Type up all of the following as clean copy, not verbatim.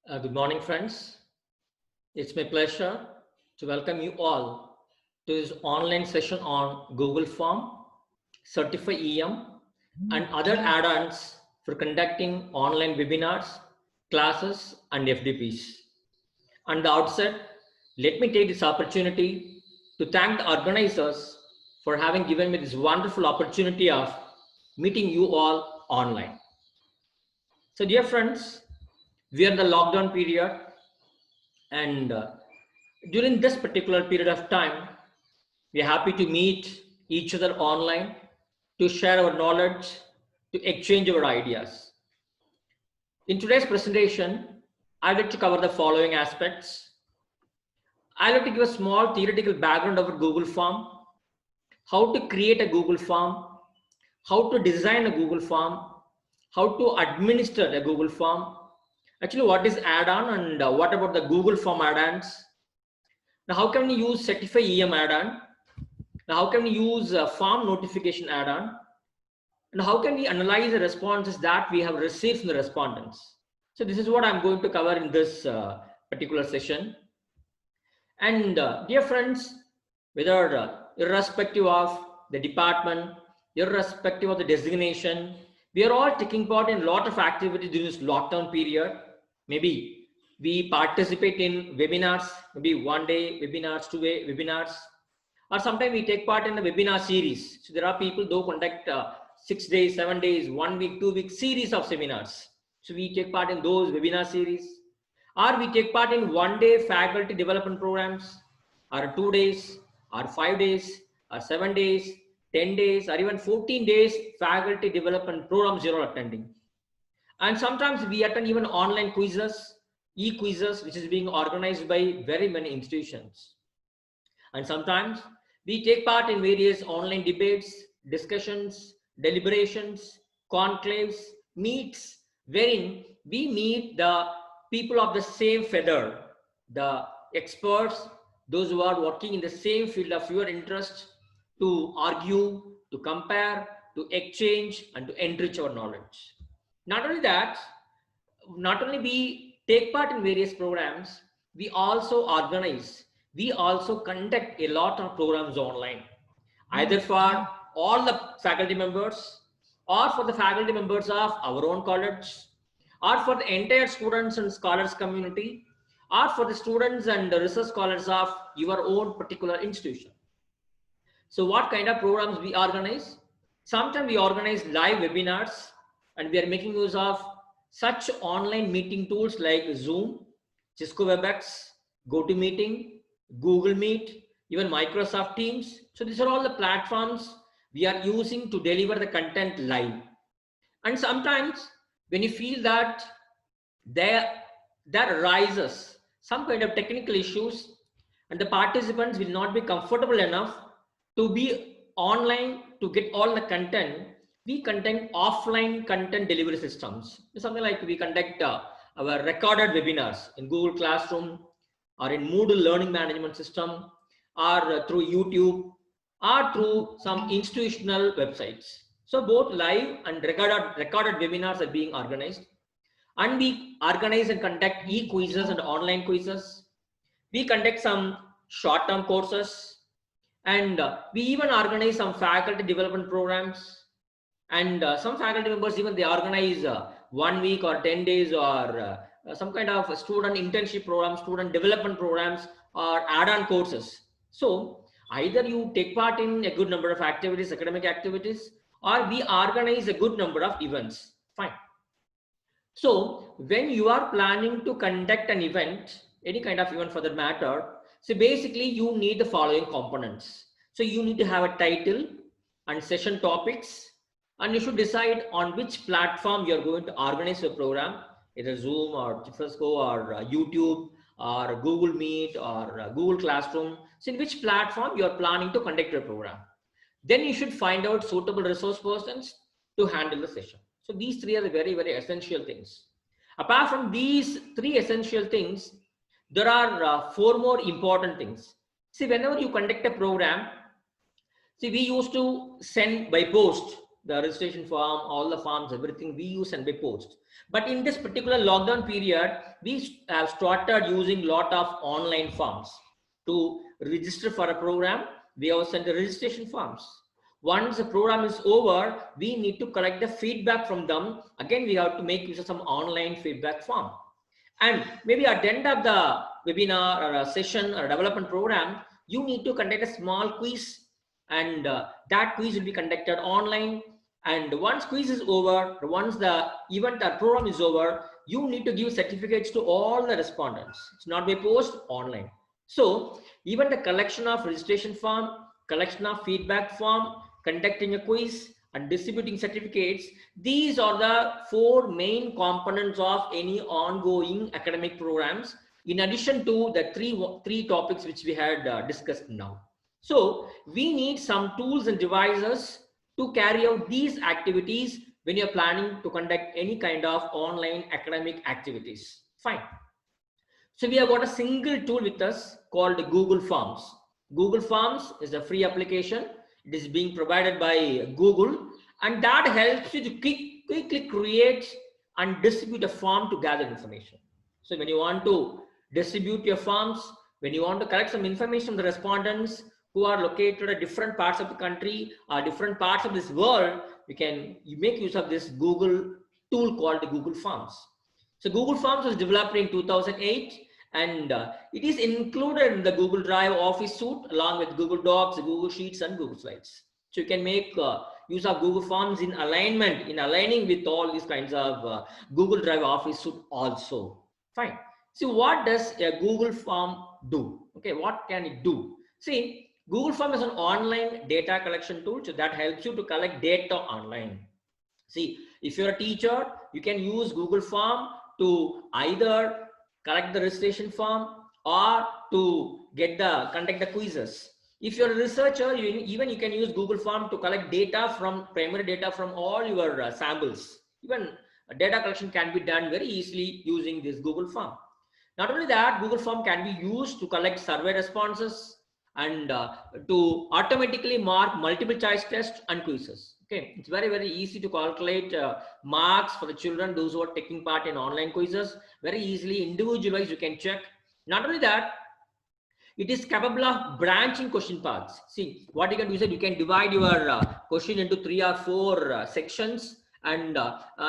Good morning, friends. It's my pleasure to welcome you all to this online session on Google Form, Ceritf'em, and other add-ons for conducting online webinars, classes, and FDPs. At the outset, let me take this opportunity to thank the organizers for having given me this wonderful opportunity of meeting you all online. So, dear friends, we are in the lockdown period, and during this particular period of time, we are happy to meet each other online to share our knowledge, to exchange our ideas. In today's presentation, I'd like to cover the following aspects. I'd like to give a small theoretical background of a Google Form, how to create a Google Form, how to design a Google Form, how to administer a Google Form, actually what is add-on and what about the Google Form add-ons. Now, how can we use Ceritf'em add-on? Now, how can we use form notification add-on? And how can we analyze the responses that we have received from the respondents? So this is what I'm going to cover in this particular session. And dear friends, whether irrespective of the department, irrespective of the designation, we are all taking part in a lot of activities during this lockdown period. Maybe we participate in webinars, maybe one day webinars, 2-day webinars, or sometimes we take part in the webinar series. So there are people who conduct 6 days, 7 days, 1 week, 2 week series of seminars. So we take part in those webinar series, or we take part in 1 day faculty development programs, or 2 days, or 5 days, or 7 days, 10 days, or even 14 days faculty development programs you're attending. And sometimes we attend even online quizzes, e-quizzes, which is being organized by very many institutions. And sometimes we take part in various online debates, discussions, deliberations, conclaves, meets, wherein we meet the people of the same feather, the experts, those who are working in the same field of your interest, to argue, to compare, to exchange, and to enrich our knowledge. Not only that, not only we take part in various programs, we also organize, we also conduct a lot of programs online, either for all the faculty members or for the faculty members of our own college, or for the entire students and scholars community, or for the students and the research scholars of your own particular institution. So what kind of programs we organize? Sometimes we organize live webinars, and we are making use of such online meeting tools like Zoom, Cisco WebEx, GoToMeeting, Google Meet, even Microsoft Teams. So these are all the platforms we are using to deliver the content live. And sometimes when you feel that there arises some kind of technical issues and the participants will not be comfortable enough to be online to get all the content, we conduct offline content delivery systems. Something like we conduct our recorded webinars in Google Classroom or in Moodle learning management system, or through YouTube, or through some institutional websites. So both live and recorded webinars are being organized. And we organize and conduct e-quizzes and online quizzes. We conduct some short-term courses, and we even organize some faculty development programs. And some faculty members, even they organize 1 week or 10 days or some kind of student internship programs, student development programs, or add-on courses. So either you take part in a good number of activities, academic activities, or we organize a good number of events. Fine. So when you are planning to conduct an event, any kind of event for that matter, so basically you need the following components. So you need to have a title and session topics, and you should decide on which platform you're going to organize your program, either Zoom or Cisco or YouTube or Google Meet or Google Classroom. So in which platform you're planning to conduct your program. Then you should find out suitable resource persons to handle the session. So these three are the very, very essential things. Apart from these three essential things, there are 4 more important things. See, whenever you conduct a program, see, we used to send by post the registration form, all the forms, everything we use and we post. But in this particular lockdown period, we have started using lot of online forms to register for a program. We have sent the registration forms. Once the program is over, we need to collect the feedback from them. Again, we have to make use of some online feedback form. And maybe at the end of the webinar or a session or a development program, you need to conduct a small quiz, and that quiz will be conducted online. And once quiz is over, once the event or program is over, you need to give certificates to all the respondents. It's not by post, online. So even the collection of registration form, collection of feedback form, conducting a quiz, and distributing certificates, these are the 4 main components of any ongoing academic programs, in addition to the three topics which we had discussed now. So we need some tools and devices to carry out these activities when you're planning to conduct any kind of online academic activities. Fine. So we have got a single tool with us called Google Forms. Google Forms is a free application. It is being provided by Google, and that helps you to quickly create and distribute a form to gather information. So when you want to distribute your forms, when you want to collect some information from the respondents who are located at different parts of the country or different parts of this world, you make use of this Google tool called Google Forms. So Google Forms was developed in 2008, and it is included in the Google Drive Office suite along with Google Docs, Google Sheets, and Google Slides. So you can make use of Google Forms in aligning with all these kinds of Google Drive Office suite also. Fine. So what does a Google Form do? Okay, what can it do? See, Google Form is an online data collection tool, so that helps you to collect data online. See, if you're a teacher, you can use Google Form to either collect the registration form or to conduct the quizzes. If you're a researcher, you can use Google Form to collect primary data from all your samples. Even data collection can be done very easily using this Google Form. Not only that, Google Form can be used to collect survey responses and to automatically mark multiple choice tests and quizzes. Okay, it's very, very easy to calculate marks for the children, those who are taking part in online quizzes. Very easily, individualized, you can check. Not only that, it is capable of branching question paths. See, what you can do is that you can divide your question into 3 or 4 sections, and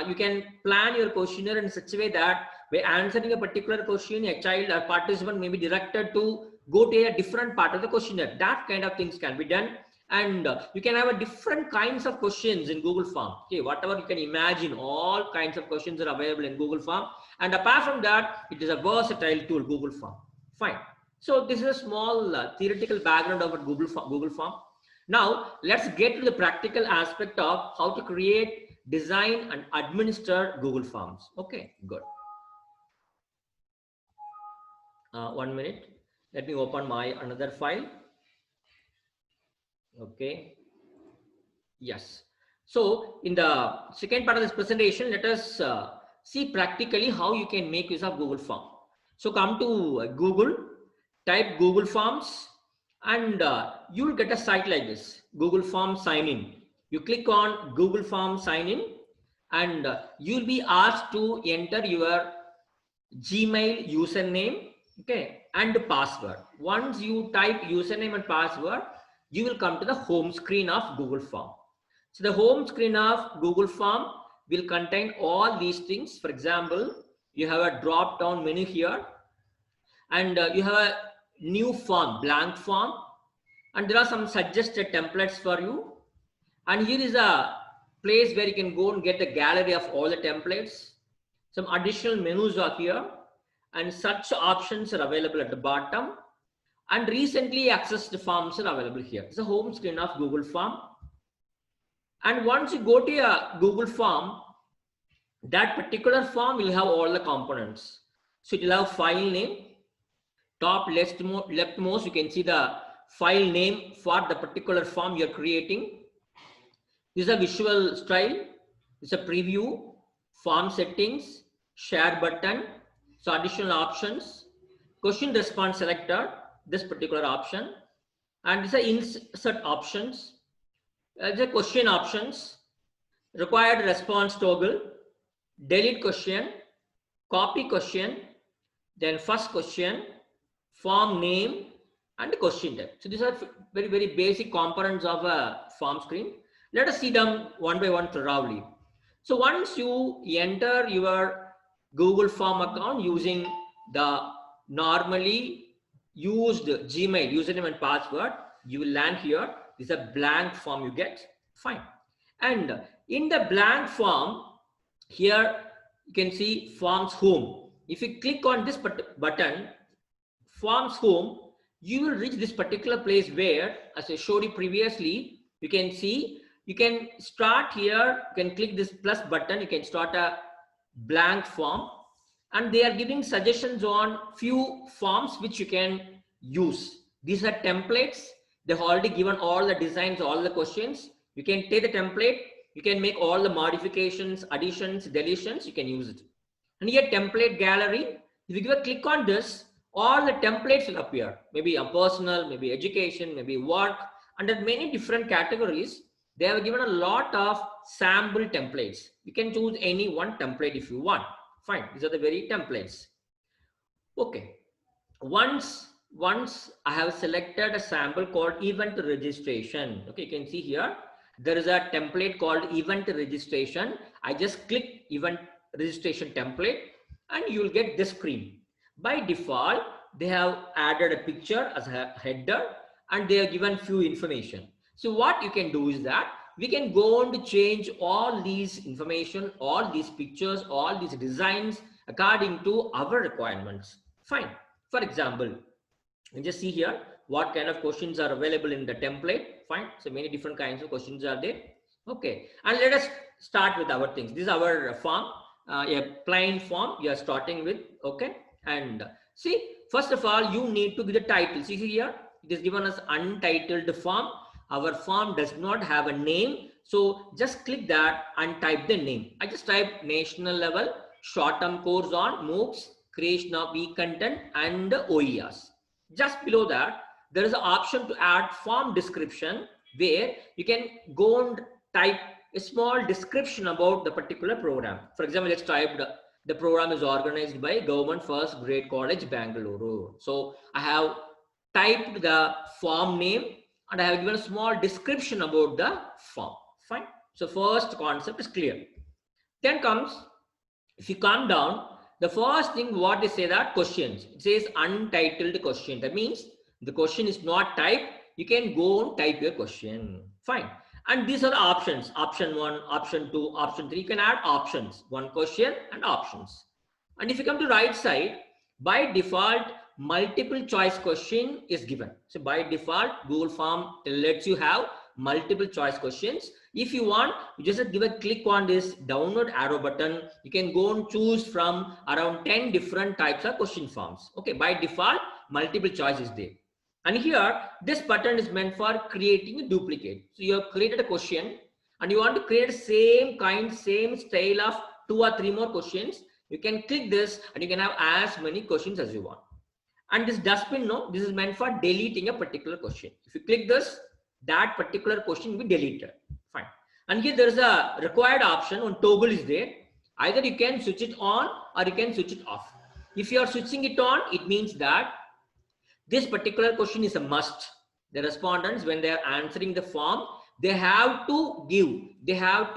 you can plan your questionnaire in such a way that by answering a particular question, a child or participant may be directed to go to a different part of the questionnaire. That kind of things can be done. And you can have a different kinds of questions in Google Form. Okay, whatever you can imagine, all kinds of questions are available in Google Form. And apart from that, it is a versatile tool, Google Form. Fine. So this is a small theoretical background of Google Form. Now let's get to the practical aspect of how to create, design, and administer Google Forms. Okay, good. 1 minute. Let me open my another file. Okay. Yes. So in the second part of this presentation, let us see practically how you can make use of Google Form. So come to Google, type Google Forms, and you will get a site like this, Google Form Sign In. You click on Google Form Sign In, and you'll be asked to enter your Gmail username, okay, and password. Once you type username and password, you will come to the home screen of Google Form. So the home screen of Google Form will contain all these things. For example, you have a drop down menu here, and you have a new form, blank form, and there are some suggested templates for you. And here is a place where you can go and get the gallery of all the templates. Some additional menus are here, and such options are available at the bottom, and recently accessed forms are available here. It's the home screen of Google Form. And once you go to a Google Form, that particular form will have all the components. So it will have file name. Top leftmost, you can see the file name for the particular form you're creating. This is a visual style. This is a preview, form settings, share button. So additional options, question response selector, this particular option, and this is insert options. The question options, required response toggle, delete question, copy question, then first question, form name, and question type. So these are very, very basic components of a form screen. Let us see them one by one thoroughly. So once you enter your Google Form account using the normally used Gmail username and password, you will land here. This is a blank form you get. Fine. And in the blank form, here you can see Forms Home. If you click on this button, Forms Home, you will reach this particular place where, as I showed you previously, you can see, you can start here, you can click this plus button, you can start a blank form, and they are giving suggestions on few forms which you can use. These are templates. They've already given all the designs, all the questions. You can take the template, you can make all the modifications, additions, deletions, you can use it. And here template gallery, if you give a click on this, all the templates will appear. Maybe a personal, maybe education, maybe work. Under many different categories, they have given a lot of sample templates. You can choose any one template if you want. Fine, these are the very templates. Okay, once I have selected a sample called event registration. Okay, you can see here, there is a template called event registration. I just click event registration template and you will get this screen. By default, they have added a picture as a header and they have given few information. So what you can do is that we can go on to change all these information, all these pictures, all these designs according to our requirements. Fine. For example, you just see here what kind of questions are available in the template. Fine. So many different kinds of questions are there. Okay. And let us start with our things. This is our form, a plain form you are starting with. Okay. And see, first of all, you need to give the title. See here, it is given as untitled form. Our form does not have a name. So just click that and type the name. I just type national level, short-term course on MOOCs, creation of e-content and OERs. Just below that, there is an option to add form description where you can go and type a small description about the particular program. For example, let's type the program is organized by Government First Grade College, Bangalore. So I have typed the form name and I have given a small description about the form. Fine. So first concept is clear. Then comes, if you come down, the first thing what they say that questions. It says untitled question. That means the question is not typed. You can go and type your question. Fine. And these are the options. Option 1, option 2, option 3. You can add options. One question and options. And if you come to right side, by default, multiple choice question is given. So by default, Google Form lets you have multiple choice questions. If you want, you just give a click on this download arrow button. You can go and choose from around 10 different types of question forms. Okay, by default, multiple choice is there. And here, this button is meant for creating a duplicate. So you have created a question and you want to create same kind, same style of 2 or 3 more questions. You can click this and you can have as many questions as you want. And this dustbin, no, this is meant for deleting a particular question. If you click this, that particular question will be deleted. Fine. And here there is a required option on toggle is there. Either you can switch it on or you can switch it off. If you are switching it on, it means that this particular question is a must. The respondents, when they are answering the form, they have to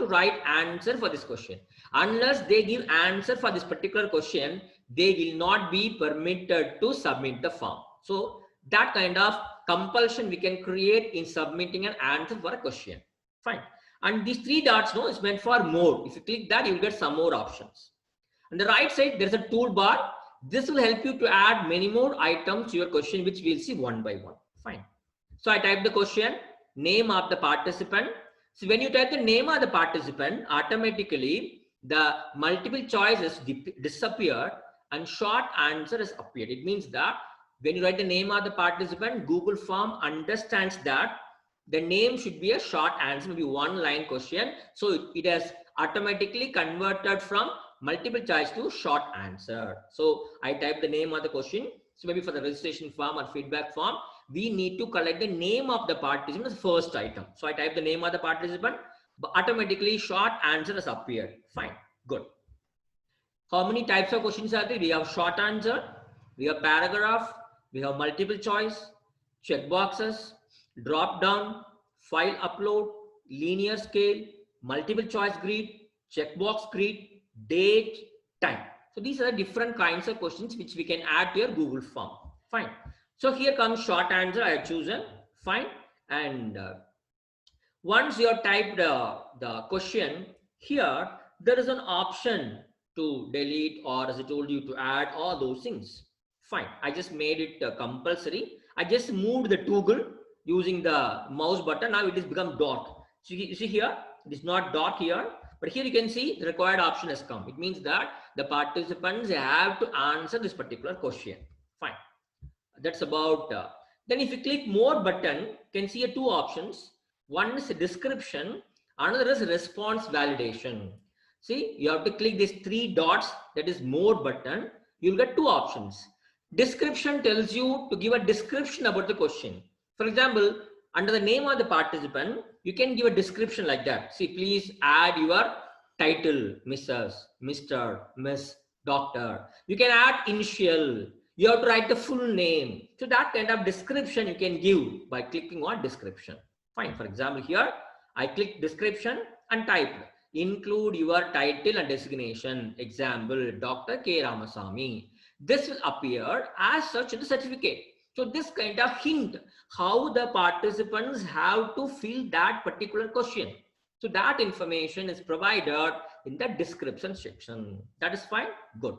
write answer for this question. Unless they give answer for this particular question, they will not be permitted to submit the form. So that kind of compulsion we can create in submitting an answer for a question. Fine. And these 3 dots, no, is meant for more. If you click that, you will get some more options. On the right side, there's a toolbar. This will help you to add many more items to your question, which we'll see one by one. Fine. So I type the question, name of the participant. So when you type the name of the participant, automatically the multiple choices disappear and short answer has appeared. It means that when you write the name of the participant, Google Form understands that the name should be a short answer, maybe 1-line question. So it has automatically converted from multiple choice to short answer. So I type the name of the question. So maybe for the registration form or feedback form, we need to collect the name of the participant as the first item. So I type the name of the participant. but automatically short answer has appeared. Fine, good. How many types of questions are there? We have short answer, we have paragraph, we have multiple choice, check boxes, drop down, file upload, linear scale, multiple choice grid, checkbox grid, date, time. So these are the different kinds of questions which we can add to your Google form. Fine. So here comes short answer. I have chosen. Fine. And once you have typed the question, here there is an option to delete, or as I told you, to add all those things. Fine. I just made it compulsory. I just moved the toggle using the mouse button. Now it has become dot. So you see here, it is not dot here, but here you can see the required option has come. It means that the participants have to answer this particular question. Fine. That's about. Then if you click more button, you can see two options. One is description, another is response validation. See, you have to click these three dots, that is more button. You'll get two options. Description tells you to give a description about the question. For example, under the name of the participant, you can give a description like that. See, please add your title, Mrs., Mr., Miss, Doctor. You can add initial. You have to write the full name. So that kind of description you can give by clicking on description. Fine. For example, here I click description and type include your title and designation. Example, Dr. K. Ramasamy. This will appear as such in the certificate. So this kind of hint how the participants have to fill that particular question. So that information is provided in the description section. That is fine. Good.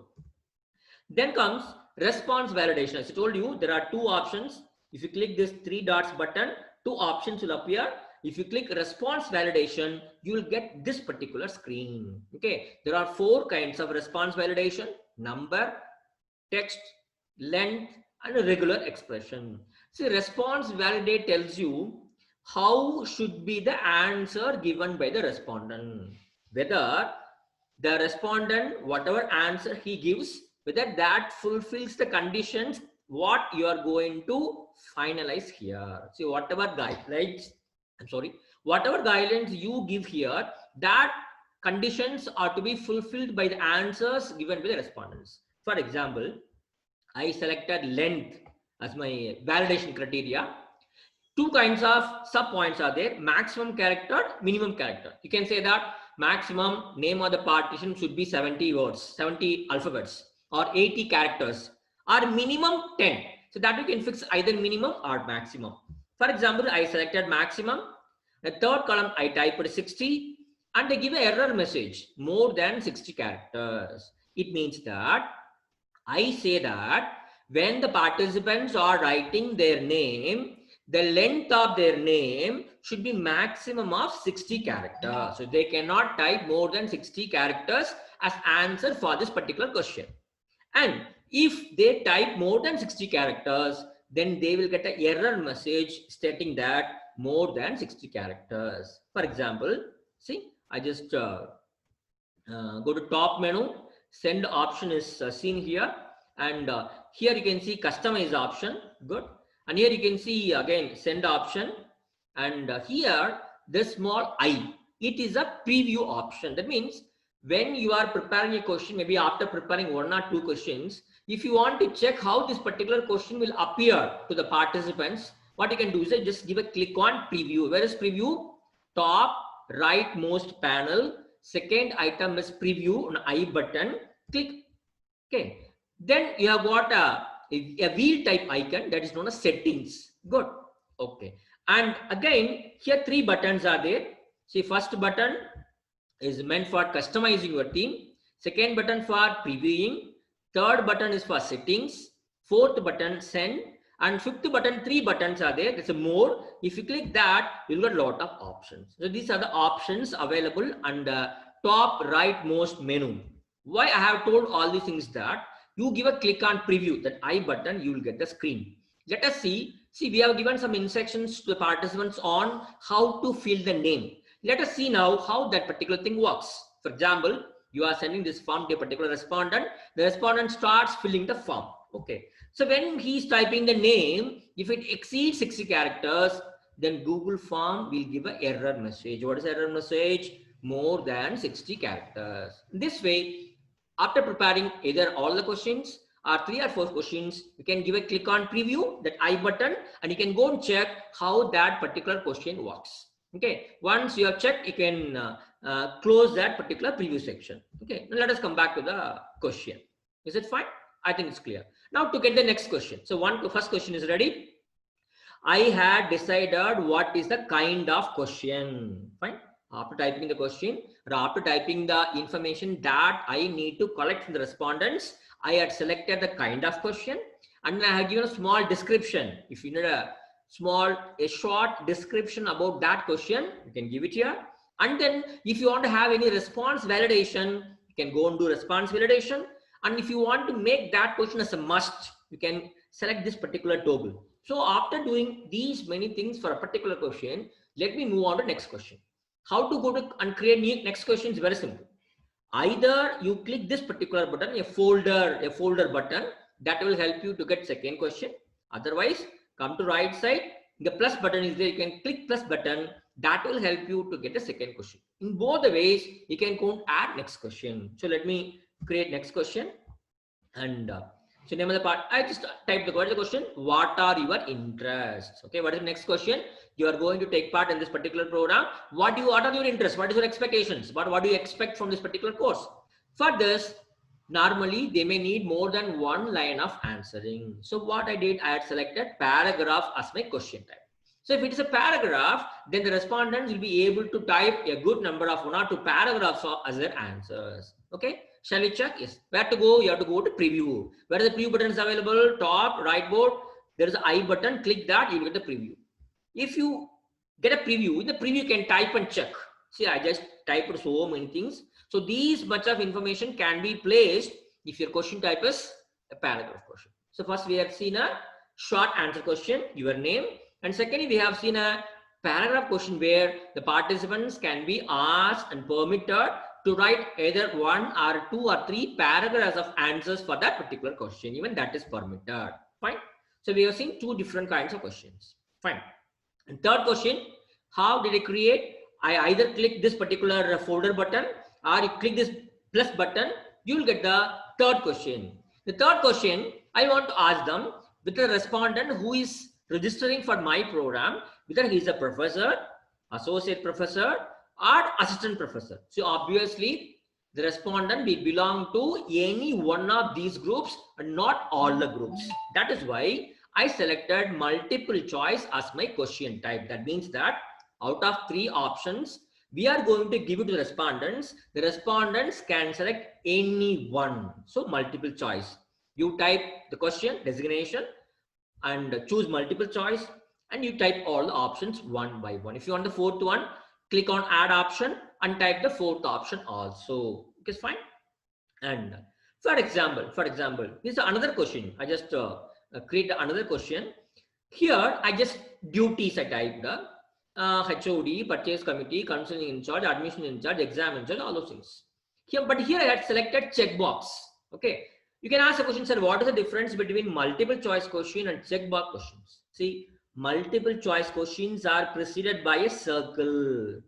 Then comes response validation. As I told you, there are two options. If you click this three dots button, two options will appear. If you click response validation, you will get this particular screen. Okay, there are four kinds of response validation: number, text, length, and a regular expression. See, response validate tells you how should be the answer given by the respondent. Whether the respondent, whatever answer he gives, whether that fulfills the conditions what you are going to finalize here. See, whatever guidelines, whatever guidelines you give here, that conditions are to be fulfilled by the answers given by the respondents. For example, I selected length as my validation criteria. Two kinds of sub points are there: maximum character, minimum character. You can say that maximum name of the partition should be 70 words, 70 alphabets, or 80 characters, or minimum 10. So that you can fix either minimum or maximum. For example, I selected maximum. The third column I typed 60, and I give an error message, more than 60 characters. It means that I say that when the participants are writing their name, the length of their name should be maximum of 60 characters. So they cannot type more than 60 characters as answer for this particular question. And if they type more than 60 characters, then they will get an error message stating that more than 60 characters. For example, see, I just go to top menu, send option is seen here. And here you can see customize option. Good. And here you can see again send option. And here this small I, it is a preview option. That means when you are preparing a question, maybe after preparing one or two questions, if you want to check how this particular question will appear to the participants, what you can do is just give a click on preview. Where is preview? Top rightmost panel. Second item is preview on I button. Click. Okay. Then you have got a wheel type icon that is known as settings. Good. Okay. And again, here three buttons are there. See, first button is meant for customizing your theme. Second button for previewing. Third button is for settings. Fourth button send. And fifth button, three buttons are there. There's a more. If you click that, you'll get a lot of options. So these are the options available on the top rightmost menu. Why I have told all these things that you give a click on preview, that I button, you will get the screen. Let us see. See, we have given some instructions to the participants on how to fill the name. Let us see now how that particular thing works. For example, you are sending this form to a particular respondent. The respondent starts filling the form. Okay. So when he's typing the name, if it exceeds 60 characters, then Google Form will give an error message. What is error message? More than 60 characters. This way, after preparing either all the questions or 3 or 4 questions, you can give a click on preview, that I button, and you can go and check how that particular question works. Okay, once you have checked, you can close that particular preview section. Okay, now let us come back to the question. Is it fine? I think it's clear. Now to get the next question. So first question is ready. I had decided what is the kind of question. Fine. After typing the question or after typing the information that I need to collect from the respondents, I had selected the kind of question, and I have given a small description. If you need a short description about that question, you can give it here. And then if you want to have any response validation, you can go and do response validation. And if you want to make that question as a must, you can select this particular toggle. So after doing these many things for a particular question, let me move on to next question. How to go to and create new next question is very simple. Either you click this particular button, a folder button, that will help you to get second question. Otherwise, come to right side, the plus button is there. You can click plus button. That will help you to get the second question. In both the ways, you can go and add next question. So let me create next question. And so name of the part, I just type the question. What are your interests? Okay, what is the next question? You are going to take part in this particular program. What are your interests? What is your expectations? What do you expect from this particular course? For this, normally they may need more than one line of answering. So what I did, I had selected paragraph as my question type. So if it is a paragraph, then the respondents will be able to type a good number of 1 or 2 paragraphs as their answers. Okay, shall we check? Yes. Where to go? You have to go to preview. Where is the preview button is available? Top right board. There is an I button. Click that. You will get the preview. If you get a preview, in the preview you can type and check. See, I just typed so many things. So these much of information can be placed if your question type is a paragraph question. So first we have seen a short answer question, your name. And secondly, we have seen a paragraph question where the participants can be asked and permitted to write either 1 or 2 or 3 paragraphs of answers for that particular question. Even that is permitted. Fine. So we have seen 2 different kinds of questions. Fine. And third question, how did I create? I either click this particular folder button or you click this plus button, you will get the third question. The third question, I want to ask them with the respondent who is registering for my program, whether he is a professor, associate professor, or assistant professor. So obviously, the respondent will belong to any one of these groups and not all the groups. That is why I selected multiple choice as my question type. That means that out of 3 options, we are going to give it to the respondents. The respondents can select any one. So multiple choice. You type the question, designation, and choose multiple choice, and you type all the options one by one. If you want the 4th one, click on add option and type the 4th option also. Okay, fine. And for example, this is another question. I just create another question. Here, I just duties I typed the HOD, purchase committee, counseling in charge, admission in charge, exam in charge, all those things. But here I had selected checkbox. Okay. You can ask a question, sir, what is the difference between multiple choice question and checkbox questions? See, multiple choice questions are preceded by a circle.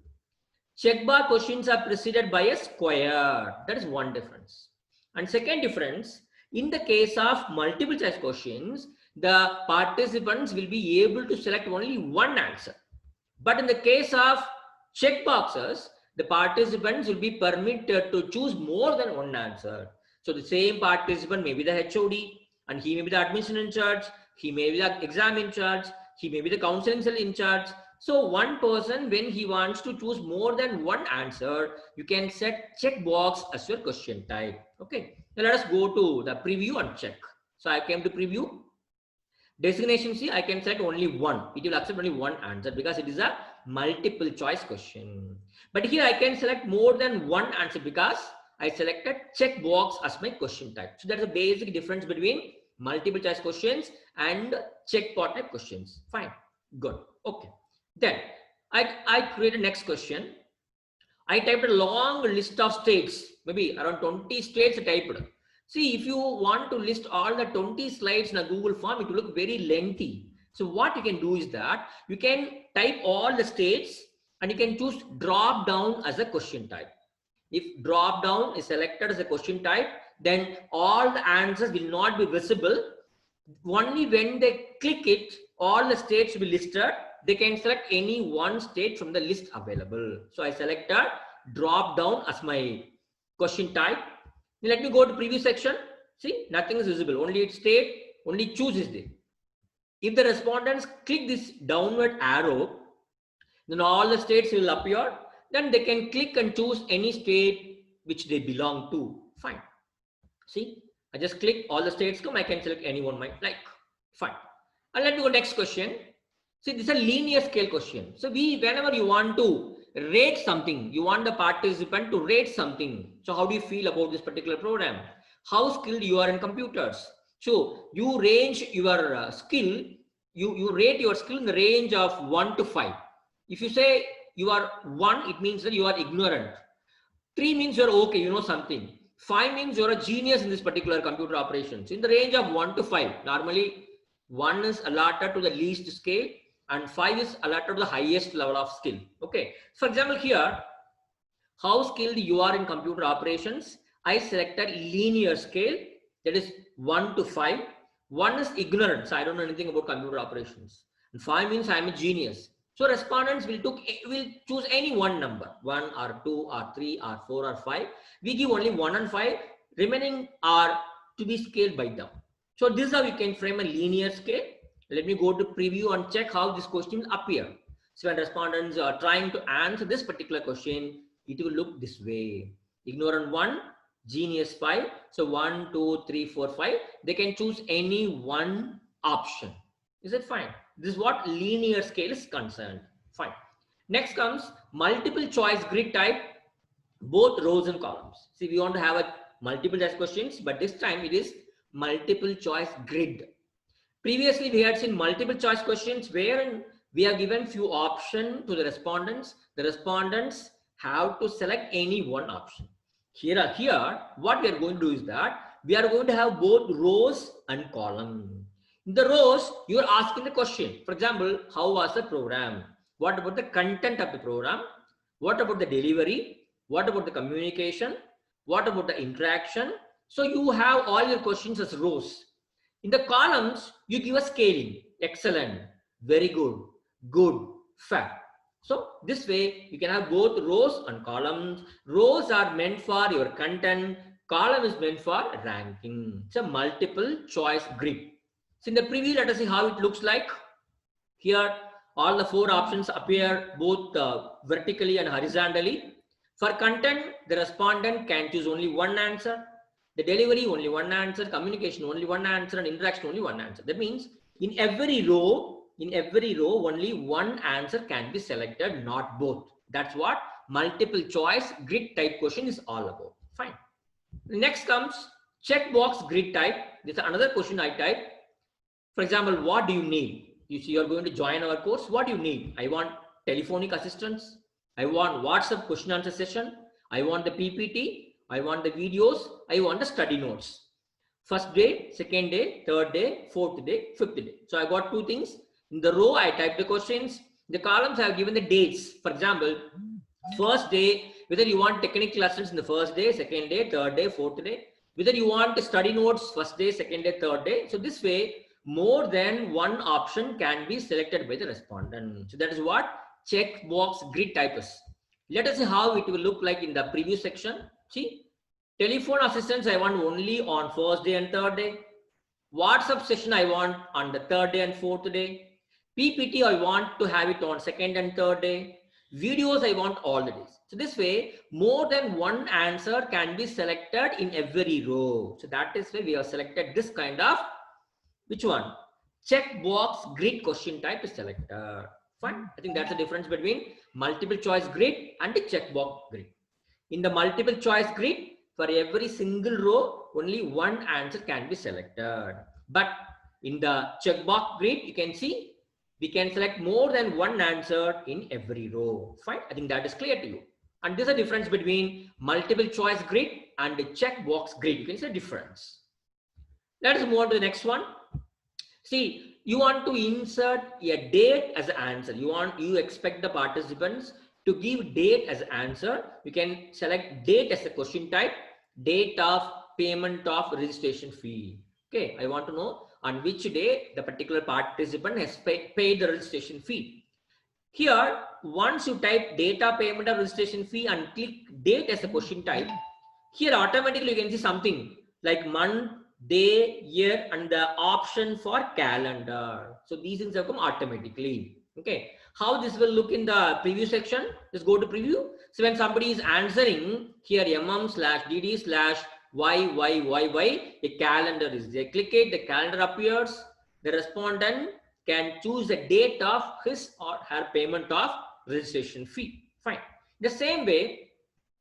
Checkbox questions are preceded by a square. That is one difference. And second difference, in the case of multiple choice questions, the participants will be able to select only one answer. But in the case of checkboxes, the participants will be permitted to choose more than one answer. So the same participant may be the HOD, and he may be the admission in charge, he may be the exam in charge, he may be the counseling cell in charge. So one person, when he wants to choose more than one answer, you can set checkbox as your question type. Okay. Now let us go to the preview and check. So I came to preview. Designation, see, I can select only one. It will accept only one answer because it is a multiple choice question. But here I can select more than one answer because I selected checkbox as my question type. So that's a basic difference between multiple choice questions and checkbox type questions. Fine. Good. Okay. Then I created next question. I typed a long list of states, maybe around 20 states I typed. See, if you want to list all the 20 slides in a Google form, it will look very lengthy. So what you can do is that you can type all the states and you can choose drop down as a question type. If drop down is selected as a question type, then all the answers will not be visible. Only when they click it, all the states will be listed. They can select any one state from the list available. So I selected drop down as my question type. Let me go to preview section. See, nothing is visible. Only its state, only choose is there. If the respondents click this downward arrow, then all the states will appear. Then they can click and choose any state which they belong to. Fine. See, I just click, all the states come, I can select any one I like. Fine. And let me go next question. See, this is a linear scale question. So whenever you want to rate something, you want the participant to rate something. So how do you feel about this particular program? How skilled you are in computers? So you range your skill, you rate your skill in the range of 1 to 5. If you say you are 1, it means that you are ignorant. 3 means you're okay, you know something. 5 means you're a genius in this particular computer operations. In the range of 1 to 5, normally 1 is allotted to the least scale and 5 is allotted to the highest level of skill. Okay. For example, here, how skilled you are in computer operations. I selected linear scale, that is 1 to 5. 1 is ignorant, so I don't know anything about computer operations. And 5 means I'm a genius. So respondents will choose any one number, 1 or 2 or 3 or 4 or 5. We give only 1 and 5. Remaining are to be scaled by them. So this is how you can frame a linear scale. Let me go to preview and check how this question will appear. So when respondents are trying to answer this particular question, it will look this way. Ignorant 1, genius 5. So 1, 2, 3, 4, 5. They can choose any one option. Is it fine? This is what linear scale is concerned. Fine. Next comes multiple choice grid type, both rows and columns. See, we want to have a multiple choice questions, but this time it is multiple choice grid. Previously, we had seen multiple choice questions wherein we have given few options to the respondents. The respondents have to select any one option. Here, what we are going to do is that we are going to have both rows and columns. In the rows, you are asking the question. For example, how was the program? What about the content of the program? What about the delivery? What about the communication? What about the interaction? So you have all your questions as rows. In the columns, you give a scaling. Excellent, very good, good, fab. So this way, you can have both rows and columns. Rows are meant for your content. Column is meant for ranking. It's a multiple choice grid. So in the preview, let us see how it looks like. Here, all the 4 options appear both vertically and horizontally. For content, the respondent can choose only one answer. The delivery, only one answer. Communication, only one answer. And interaction, only one answer. That means in every row, only one answer can be selected, not both. That's what multiple choice grid type question is all about. Fine. Next comes checkbox grid type. This is another question I type. For example, what do you need? You see, you're going to join our course. What do you need? I want telephonic assistance. I want WhatsApp question answer session. I want the PPT. I want the videos. I want the study notes. First day, second day, third day, fourth day, fifth day. So I got 2 things. In the row, I type the questions. The columns I have given the dates. For example, first day, whether you want technical lessons in the first day, second day, third day, fourth day. Whether you want the study notes first day, second day, third day. So this way, more than one option can be selected by the respondent. So that is what checkbox grid type is. Let us see how it will look like in the preview section. See, telephone assistance I want only on first day and third day. WhatsApp session I want on the third day and fourth day. PPT I want to have it on second and third day. Videos I want all the days. So this way, more than one answer can be selected in every row. So that is why we have selected this kind of, which one? Checkbox grid question type is selected. Fine. I think that's the difference between multiple choice grid and the checkbox grid. In the multiple choice grid, for every single row, only one answer can be selected. But in the checkbox grid, you can see we can select more than one answer in every row. Fine. I think that is clear to you. And this is a difference between multiple choice grid and the checkbox grid. You can see a difference. Let us move on to the next one. See, you want to insert a date as an answer. You expect the participants to give date as an answer. You can select date as a question type, date of payment of registration fee. Okay, I want to know on which day the particular participant has paid the registration fee. Here, once you type data payment of registration fee and click date as a question type, here automatically you can see something like month, day, year, and the option for calendar. So these things have come automatically. Okay. How this will look in the preview section? Just go to preview. So when somebody is answering here mm/dd/YYYY, a calendar is there. Click it, the calendar appears. The respondent can choose the date of his or her payment of registration fee. Fine. The same way,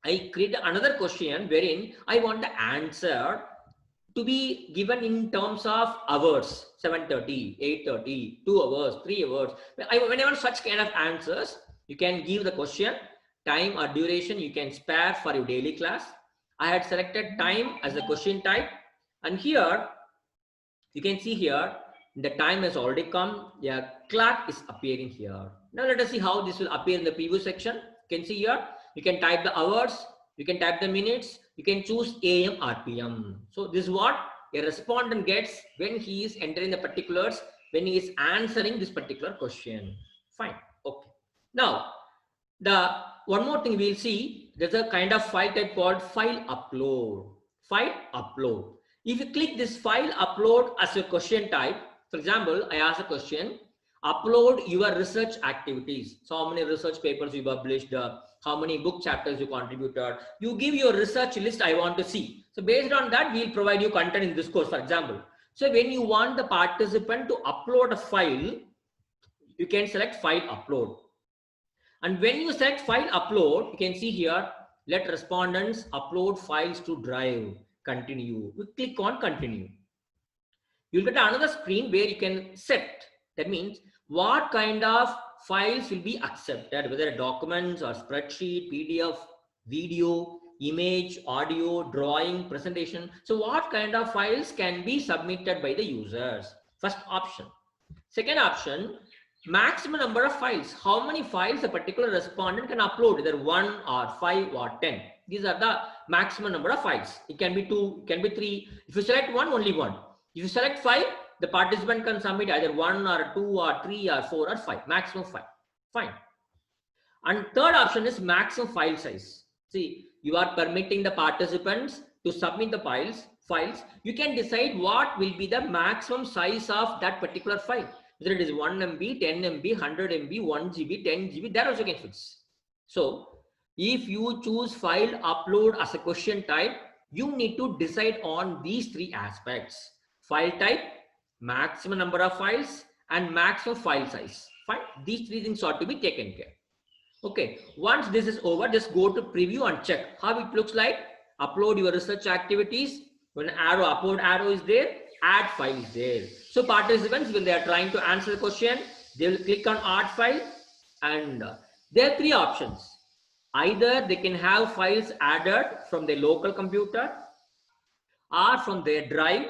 I create another question wherein I want the answer to be given in terms of hours, 7:30, 8:30, 2 hours, 3 hours. Whenever such kind of answers, you can give the question, time or duration you can spare for your daily class. I had selected time as a question type, and here you can see here the time has already come. Yeah, clock is appearing here. Now let us see how this will appear in the preview section. You can see here, you can type the hours, you can type the minutes, you can choose AM or PM. So this is what a respondent gets when he is entering the particulars, when he is answering this particular question. Fine. Okay. Now, the one more thing we'll see, there's a kind of file type called file upload. File upload. If you click this file upload as a question type, for example, I ask a question, upload your research activities. So how many research papers you published, how many book chapters you contributed. You give your research list I want to see. So based on that, we'll provide you content in this course, for example. So when you want the participant to upload a file, you can select file upload. And when you select file upload, you can see here, let respondents upload files to Drive. Continue. We click on continue. You'll get another screen where you can set. That means what kind of files will be accepted, whether documents or spreadsheet, PDF, video, image, audio, drawing, presentation. So what kind of files can be submitted by the users? First option. Second option, maximum number of files. How many files a particular respondent can upload, either 1 or 5 or 10. These are the maximum number of files. It can be 2, it can be 3. If you select 1, only 1. If you select 5, the participant can submit either 1 or 2 or 3 or 4 or 5, maximum 5. Fine. And third option is maximum file size. See, you are permitting the participants to submit the files. You can decide what will be the maximum size of that particular file. Whether it is 1 MB, 10 MB, 100 MB, 1 GB, 10 GB, that also can fix. So if you choose file upload as a question type, you need to decide on these 3 aspects: file type, maximum number of files, and maximum file size. Fine. These 3 things ought to be taken care. Okay. Once this is over, just go to preview and check how it looks like. Upload your research activities. When arrow, upload arrow is there, add file is there. So participants, when they are trying to answer the question, they will click on add file, and there are 3 options. Either they can have files added from their local computer or from their drive,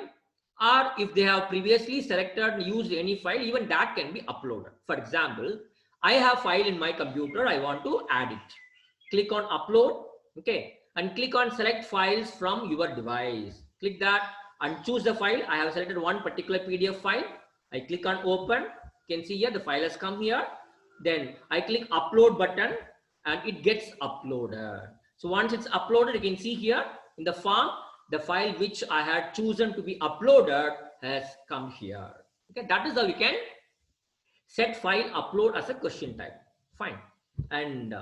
or if they have previously selected and used any file, even that can be uploaded. For example, I have file in my computer, I want to add it. Click on upload, okay, and click on select files from your device. Click that and choose the file. I have selected one particular PDF file. I click on open. You can see here the file has come here. Then I click upload button and it gets uploaded. So once it's uploaded, you can see here in the form, the file which I had chosen to be uploaded has come here. Okay, that is how we can set file upload as a question type. Fine. And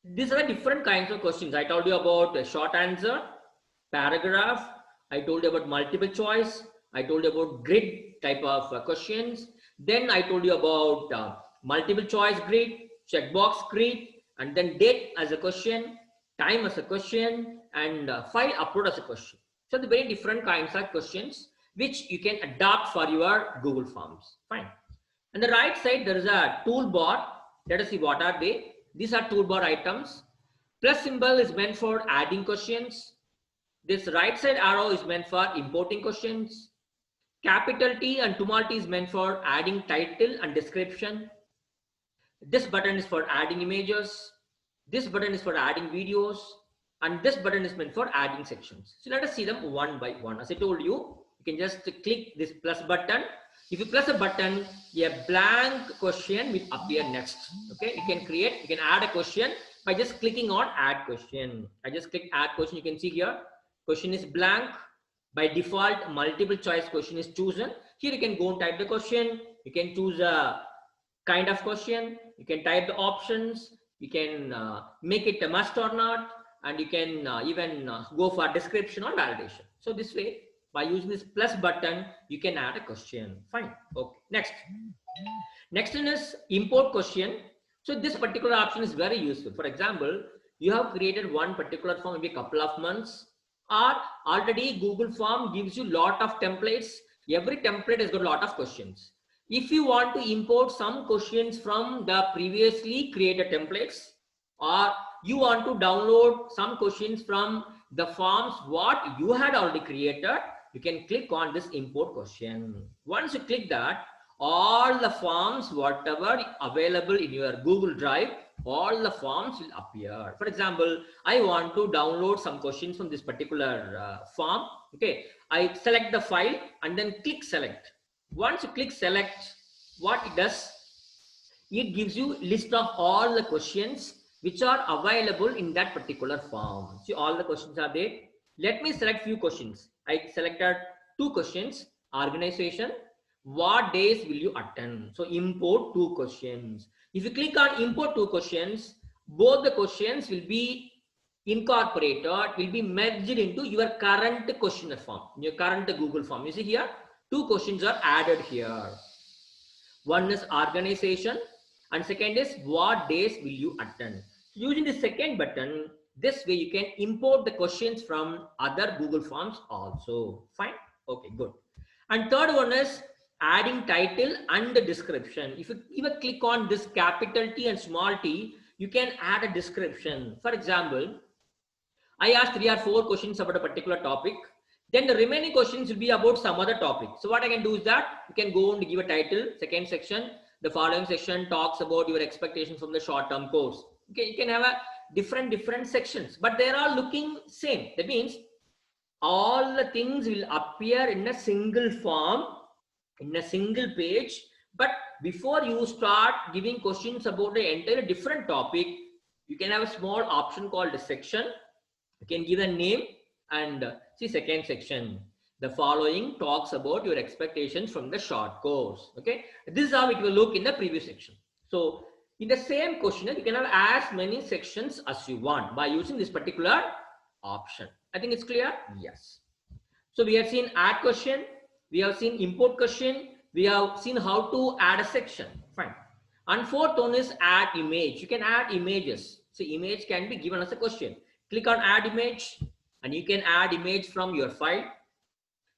these are the different kinds of questions. I told you about a short answer, paragraph. I told you about multiple choice. I told you about grid type of questions. Then I told you about multiple choice grid, checkbox grid, and then date as a question, time as a question, and file upload as a question. So the very different kinds of questions which you can adapt for your Google Forms. Fine. On the right side, there is a toolbar. Let us see what are they. These are toolbar items. Plus symbol is meant for adding questions. This right side arrow is meant for importing questions. Capital T and small t is meant for adding title and description. This button is for adding images. This button is for adding videos. And this button is meant for adding sections. So let us see them one by one. As I told you, you can just click this plus button. If you press a button, a blank question will appear next. Okay, you can add a question by just clicking on add question. I just click add question. You can see here, question is blank. By default, multiple choice question is chosen. Here you can go and type the question. You can choose a kind of question. You can type the options. You can make it a must or not. And you can even go for description or validation. So this way, by using this plus button, you can add a question. Fine. Okay. Next one is import question. So this particular option is very useful. For example, you have created one particular form maybe a couple of months, or already Google Form gives you lot of templates. Every template has got a lot of questions. If you want to import some questions from the previously created templates, or you want to download some questions from the forms what you had already created, you can click on this import question. Once you click that, all the forms whatever available in your Google Drive, all the forms will appear. For example, I want to download some questions from this particular form. Okay, I select the file and then click select. Once you click select, what it does, it gives you list of all the questions which are available in that particular form. See, all the questions are there. Let me select few questions. I selected 2 questions. Organization, what days will you attend? So import 2 questions. If you click on import 2 questions, both the questions will be incorporated, will be merged into your current questionnaire form, your current Google form. You see here, 2 questions are added here. One is organization and second is what days will you attend. Using the second button, this way you can import the questions from other Google Forms also. Fine. Okay, good. And third one is adding title and the description. If you even click on this capital T and small t, you can add a description. For example, I asked 3 or 4 questions about a particular topic. Then the remaining questions will be about some other topic. So what I can do is that you can go and give a title, second section. The following section talks about your expectations from the short-term course. Okay, you can have a different sections, but they're all looking same. That means all the things will appear in a single form, in a single page. But before you start giving questions about the entire different topic, you can have a small option called a section. You can give a name and see second section. The following talks about your expectations from the short course. Okay, this is how it will look in the previous section. So in the same questionnaire, you can have as many sections as you want by using this particular option. I think it's clear. Yes. So we have seen add question, we have seen import question, we have seen how to add a section. Fine. And fourth one is add image. You can add images. So image can be given as a question. Click on add image and you can add image from your file.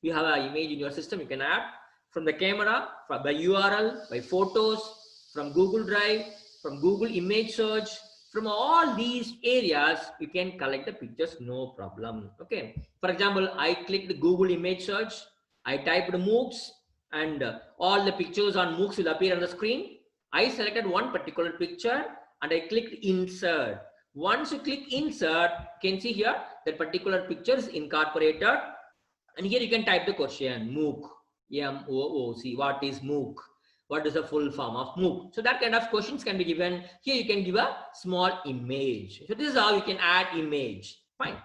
You have an image in your system, you can add from the camera, by URL, by photos, from Google Drive, from Google image search. From all these areas, you can collect the pictures, no problem. Okay. For example, I clicked Google image search. I typed MOOCs and all the pictures on MOOCs will appear on the screen. I selected one particular picture and I clicked insert. Once you click insert, you can see here that particular picture is incorporated. And here you can type the question, MOOC, M-O-O-C, what is MOOC? What is the full form of MOOC? So that kind of questions can be given. Here you can give a small image. So this is how you can add image. Fine.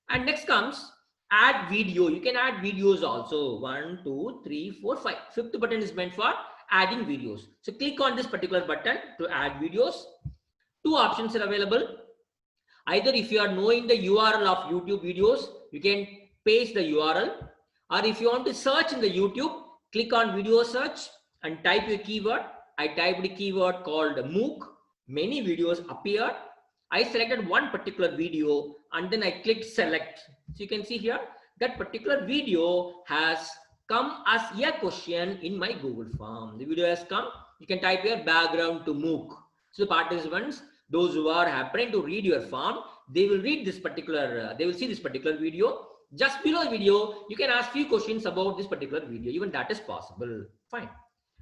And next comes add video. You can add videos also. 1, 2, 3, 4, 5. Fifth button is meant for adding videos. So click on this particular button to add videos. 2 options are available. Either if you are knowing the URL of YouTube videos, you can paste the URL. Or if you want to search in the YouTube, click on video search and type your keyword. I typed a keyword called MOOC. Many videos appeared. I selected one particular video and then I clicked select. So you can see here that particular video has come as a question in my Google form. The video has come. You can type your background to MOOC. So the participants, those who are happening to read your form, they will read this particular, they will see this particular video. Just below the video, you can ask few questions about this particular video. Even that is possible. Fine.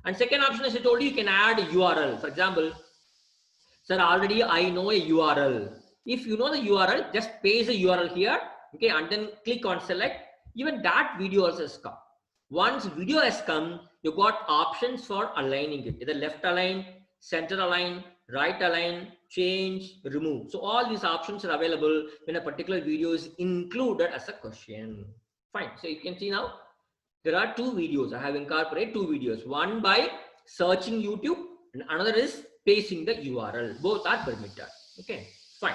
And second option, as I told you, you can add a URL. For example, sir, already I know a URL. If you know the URL, just paste the URL here, okay, and then click on select. Even that video also has come. Once video has come, you got options for aligning it, either left align, center align, right align, change, remove. So all these options are available when a particular video is included as a question. Fine. So you can see now there are two videos. I have incorporated two videos. One by searching YouTube and another is pasting the URL. Both are permitted. Okay, fine.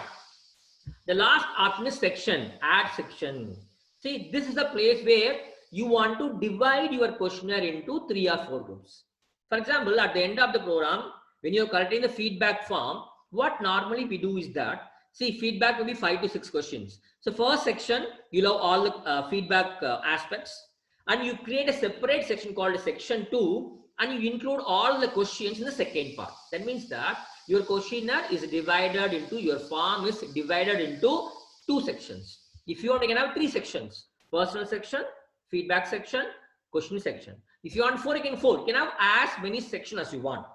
The last option is section, add section. See, this is the place where you want to divide your questionnaire into 3 or 4 groups. For example, at the end of the program, when you're collecting the feedback form, what normally we do is that, see, feedback will be 5 to 6 questions. So first section, you'll have all the feedback aspects, and you create a separate section called section 2, and you include all the questions in the second part. That means that your questionnaire is divided into, your form is divided into 2 sections. If you want, you can have 3 sections: personal section, feedback section, question section. If you want 4, you can 4. You can have as many sections as you want.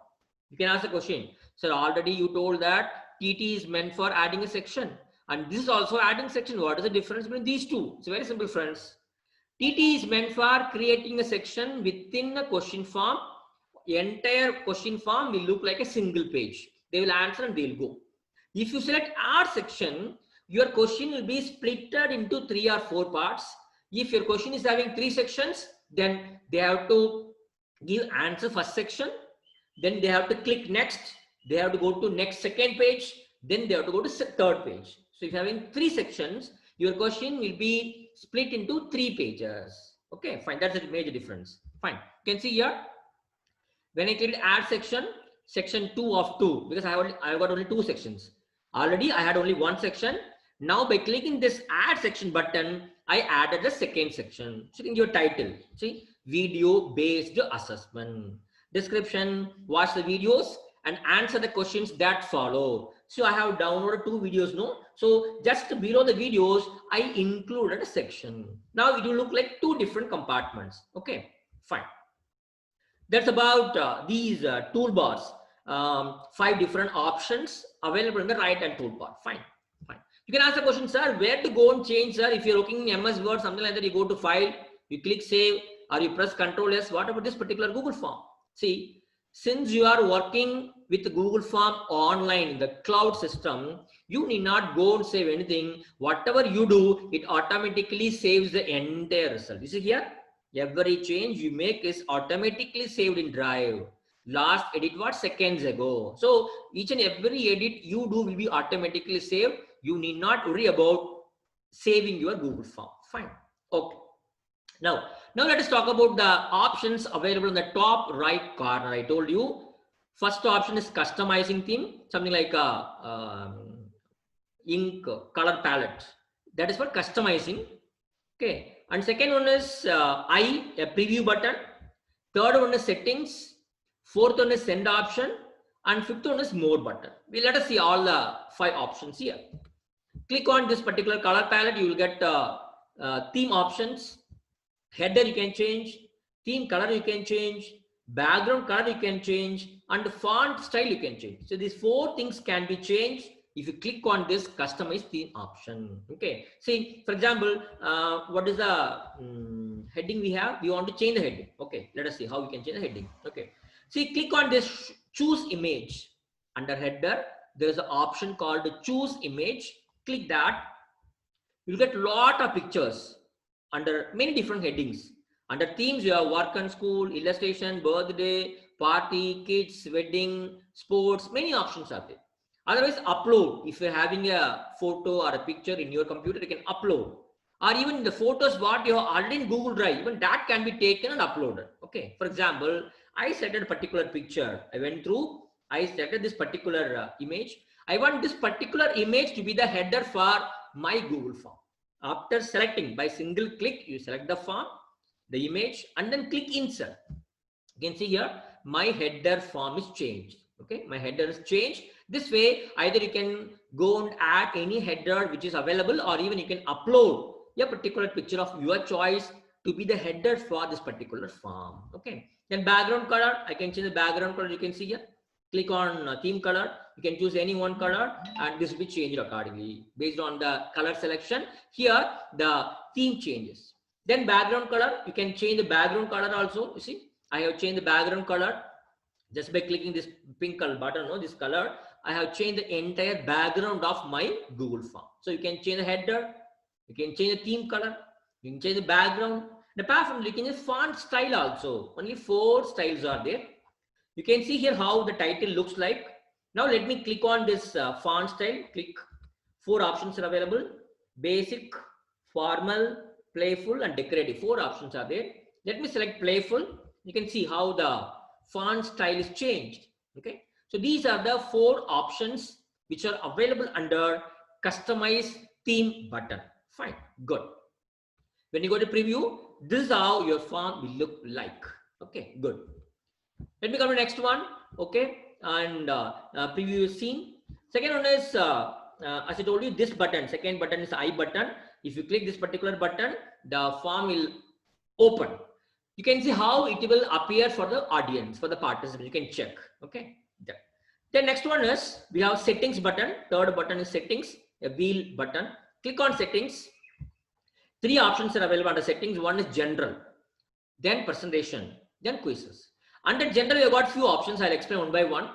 You can ask a question. So already you told that TT is meant for adding a section, and this is also adding section. What is the difference between these two? It's very simple, friends. TT is meant for creating a section within a question form. The entire question form will look like a single page. They will answer and they'll go. If you select add section, your question will be splitted into 3 or 4 parts. If your question is having 3 sections, then they have to give answer first section, then they have to click next, they have to go to next second page, then they have to go to third page. So if you're having 3 sections, your question will be split into 3 pages. Okay, fine. That's a major difference. Fine. You can see here, when I click add section, section 2 of 2, because I got only 2 sections. Already I had only 1 section. Now by clicking this add section button, I added the second section. So you can give a title. See, video based assessment. Description, watch the videos and answer the questions that follow. So I have downloaded 2 videos, no? So just below the videos, I included a section. Now it will look like 2 different compartments. Okay, fine. That's about these toolbars. 5 different options available in the right hand toolbar. Fine. You can ask the question, sir, where to go and change, sir? If you're looking in MS Word, something like that, you go to file, you click save, or you press Ctrl S. What about this particular Google form? See, since you are working with the Google form online in the cloud system, you need not go and save anything. Whatever you do, it automatically saves the entire result. You see here, every change you make is automatically saved in Drive. Last edit was seconds ago. So each and every edit you do will be automatically saved. You need not worry about saving your Google form. Fine. Okay. Now let us talk about the options available in the top right corner. I told you, first option is customizing theme, something like a ink color palette. That is for customizing. Okay. And second one is a preview button. Third one is settings. Fourth one is send option. And fifth one is more button. Let us see all the 5 options here. Click on this particular color palette, you will get theme options. Header you can change, theme color you can change, background color you can change, and font style you can change. So these 4 things can be changed if you click on this customize theme option. Okay, see, for example, what is the heading we have? We want to change the heading. Okay, let us see how we can change the heading. Okay, see, click on this choose image. Under header, there is an option called choose image. Click that. You'll get a lot of pictures under many different headings. Under themes, you have work and school, illustration, birthday, party, kids, wedding, sports, many options are there. Otherwise, upload. If you're having a photo or a picture in your computer, you can upload. Or even the photos what you have already in Google Drive, even that can be taken and uploaded. Okay. For example, I selected a particular picture. I went through, I selected this particular image. I want this particular image to be the header for my Google form. After selecting, by single click, you select the form, the image, and then click insert. You can see here, my header form is changed. Okay, my header is changed. This way, either you can go and add any header which is available, or even you can upload a particular picture of your choice to be the header for this particular form. Okay. Then background color, I can change the background color. You can see here. Click on theme color. You can choose any one color, and this will be changed accordingly based on the color selection. Here, the theme changes. Then background color, you can change the background color also. You see, I have changed the background color just by clicking this pink color button. No, this color, I have changed the entire background of my Google form. So you can change the header, you can change the theme color, you can change the background. And apart from that, you can change font style also. Only 4 styles are there. You can see here how the title looks like. Now let me click on this font style. Click. 4 options are available: basic, formal, playful, and decorative. 4 options are there. Let me select playful. You can see how the font style is changed. Okay. So these are the 4 options which are available under customize theme button. Fine. Good. When you go to preview, this is how your form will look like. Okay. Good. Let me come to the next one. Okay. And preview scene. Second one is, as I told you, this button. Second button is I button. If you click this particular button, the form will open. You can see how it will appear for the audience, for the participants. You can check. Okay. Then next one is, we have settings button. Third button is settings, a wheel button. Click on settings. 3 options are available under settings. One is general, then presentation, then quizzes. Under general, you've got few options. I'll explain one by one.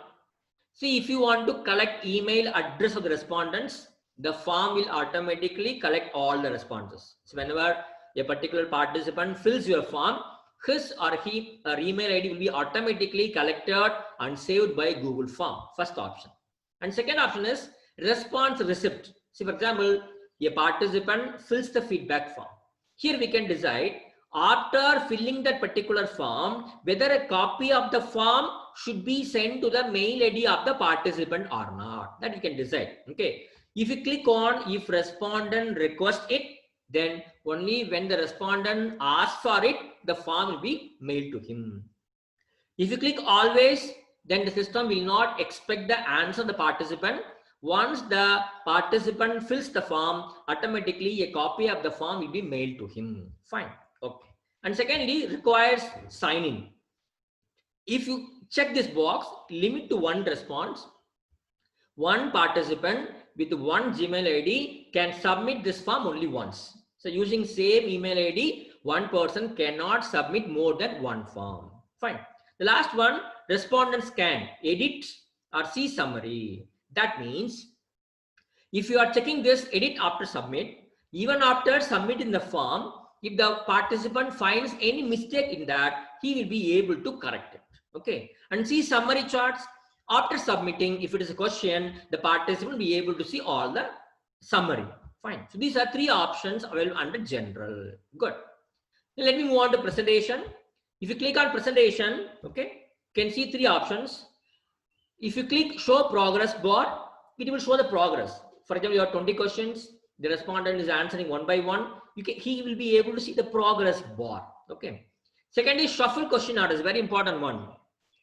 See, if you want to collect email address of the respondents, the form will automatically collect all the responses. So whenever a particular participant fills your form, his or her email ID will be automatically collected and saved by Google Form. First option. And second option is response receipt. See, for example, a participant fills the feedback form. Here we can decide, after filling that particular form, whether a copy of the form should be sent to the mail ID of the participant or not. That we can decide. Okay. If you click on if respondent requests it, then only when the respondent asks for it, the form will be mailed to him. If you click always, then the system will not expect the answer of the participant. Once the participant fills the form, automatically a copy of the form will be mailed to him. Fine. Okay. And secondly, requires sign in. If you check this box, limit to 1 response, one participant with 1 Gmail ID can submit this form only once. So using same email ID, 1 person cannot submit more than 1 form. Fine. The last one, respondents can edit or see summary. That means if you are checking this edit after submit, even after submitting the form, if the participant finds any mistake in that, he will be able to correct it. Okay. And see summary charts. After submitting, if it is a question, the participant will be able to see all the summary. Fine. So these are 3 options available under general. Good. Now let me move on to presentation. If you click on presentation, okay, you can see 3 options. If you click show progress bar, it will show the progress. For example, you have 20 questions. The respondent is answering one by one. He will be able to see the progress bar. Okay. Second is shuffle question order. Is very important one.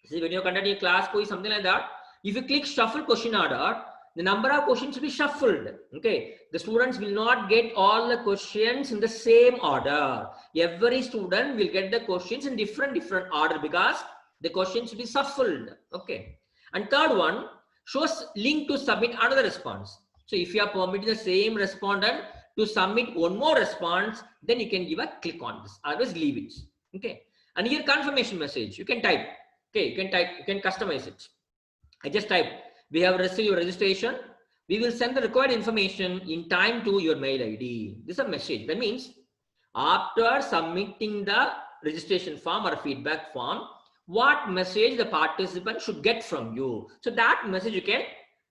See, when you're conducting a class quiz, something like that, if you click shuffle question order, the number of questions will be shuffled. Okay. The students will not get all the questions in the same order. Every student will get the questions in different order because the questions will be shuffled. Okay. And third one, shows link to submit another response. So if you are permitting the same respondent to submit one more response, then you can give a click on this. Otherwise, leave it. Okay. And here confirmation message, you can type. Okay, you can type, you can customize it. I just type, we have received your registration. We will send the required information in time to your mail ID. This is a message. That means after submitting the registration form or feedback form, what message the participant should get from you. So that message you can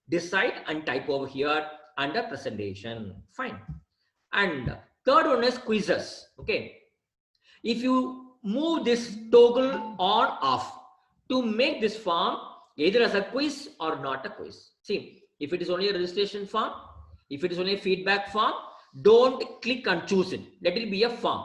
decide and type over here under presentation. Fine. And third one is quizzes. Okay. If you move this toggle on off to make this form either as a quiz or not a quiz. See, if it is only a registration form, if it is only a feedback form, don't click and choose it. Let it be a form.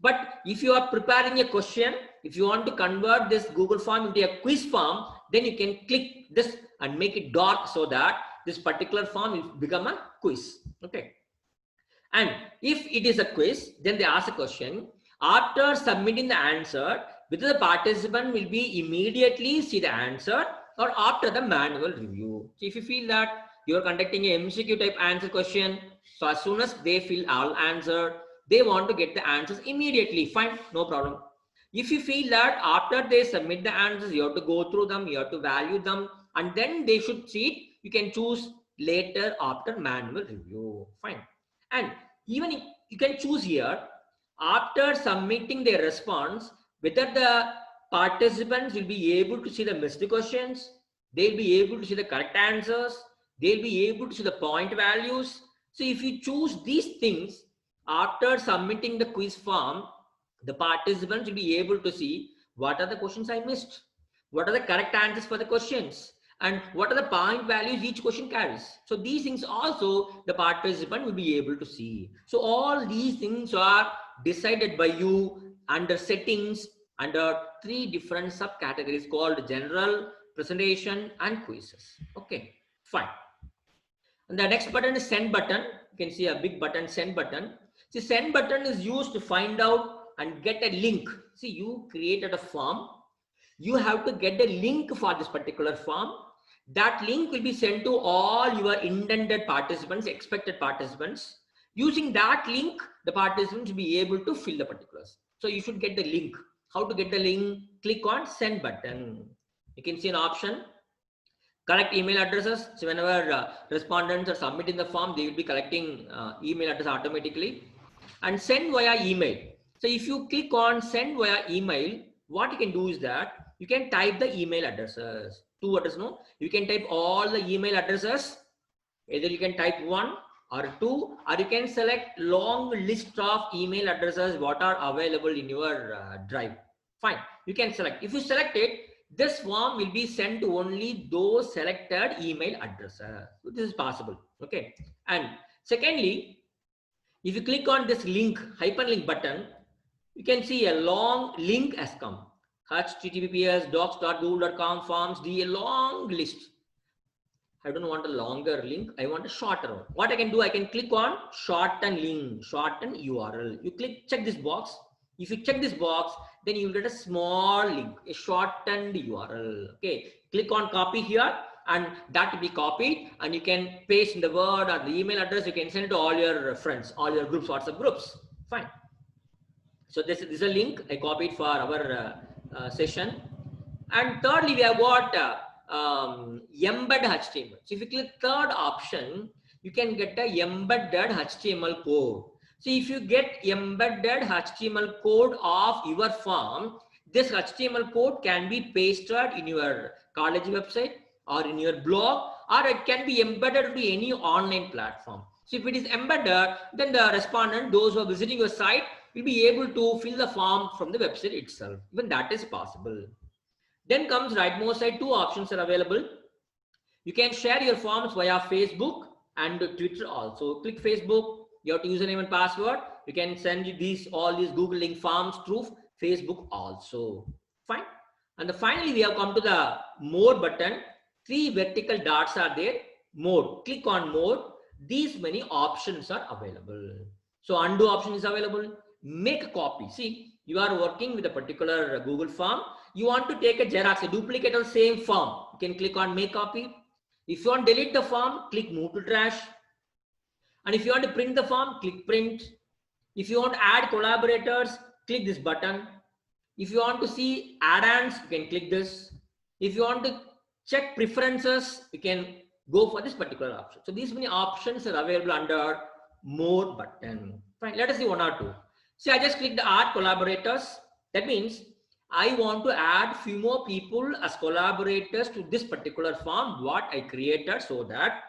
But if you are preparing a question, if you want to convert this Google form into a quiz form, then you can click this and make it dark so that this particular form will become a quiz. Okay. And if it is a quiz, then they ask a question. After submitting the answer, whether the participant will be immediately see the answer or after the manual review. So if you feel that you are conducting a MCQ type answer question, so as soon as they fill all answer, they want to get the answers immediately. Fine, no problem. If you feel that after they submit the answers, you have to go through them, you have to value them, and then they should see it, you can choose later after manual review. Fine. And even if you can choose here, after submitting their response, whether the participants will be able to see the missed questions, they'll be able to see the correct answers, they'll be able to see the point values. So if you choose these things after submitting the quiz form, the participants will be able to see what are the questions I missed, what are the correct answers for the questions, and what are the point values each question carries. So these things also the participant will be able to see. So all these things are decided by you under settings under 3 different subcategories called general, presentation, and quizzes. Okay, fine. And the next button is send button. You can see a big button, send button. See, send button is used to find out and get a link. See, you created a form. You have to get a link for this particular form. That link will be sent to all your intended participants, expected participants. Using that link, the participants will be able to fill the particulars. So you should get the link. How to get the link? Click on send button. You can see an option. Collect email addresses. So whenever respondents are submitting the form, they will be collecting email address automatically. And send via email. So if you click on send via email, what you can do is that you can type the email addresses. 2 addresses, no? You can type all the email addresses. Either you can type 1 or 2, or you can select long list of email addresses what are available in your drive. Fine. You can select. If you select it, this form will be sent to only those selected email addresses. So this is possible. Okay. And secondly, if you click on this link, hyperlink button, you can see a long link has come. https docs.google.com forms D, a long list. I don't want a longer link. I want a shorter one. What I can do, I can click on shorten link, shorten URL. You click, check this box. If you check this box, then you will get a small link, a shortened URL. Okay, click on copy here, and that will be copied, and you can paste in the Word or the email address. You can send it to all your friends, all your groups, WhatsApp groups. Fine. So this is a link I copied for our session. And thirdly, we have got embed HTML. So if you click third option, you can get a embedded HTML code. So if you get embedded HTML code of your form, this HTML code can be pasted in your college website or in your blog, or it can be embedded to any online platform. So if it is embedded, then the respondent, those who are visiting your site, will be able to fill the form from the website itself. Even that is possible. Then comes rightmost side, 2 options are available. You can share your forms via Facebook and Twitter also. Click Facebook, you have to username and password. You can send all these Google link forms through Facebook also. Fine. And finally, we have come to the more button. 3 vertical dots are there. More. Click on more. These many options are available. So undo option is available. Make a copy. See, you are working with a particular Google form. You want to take a Xerox, a duplicate of the same form. You can click on make copy. If you want to delete the form, click move to trash. And if you want to print the form, click print. If you want to add collaborators, click this button. If you want to see add-ons, you can click this. If you want to check preferences, you can go for this particular option. So these many options are available under more button. Fine, let us see 1 or 2. See, I just clicked the add collaborators. That means I want to add few more people as collaborators to this particular form what I created, so that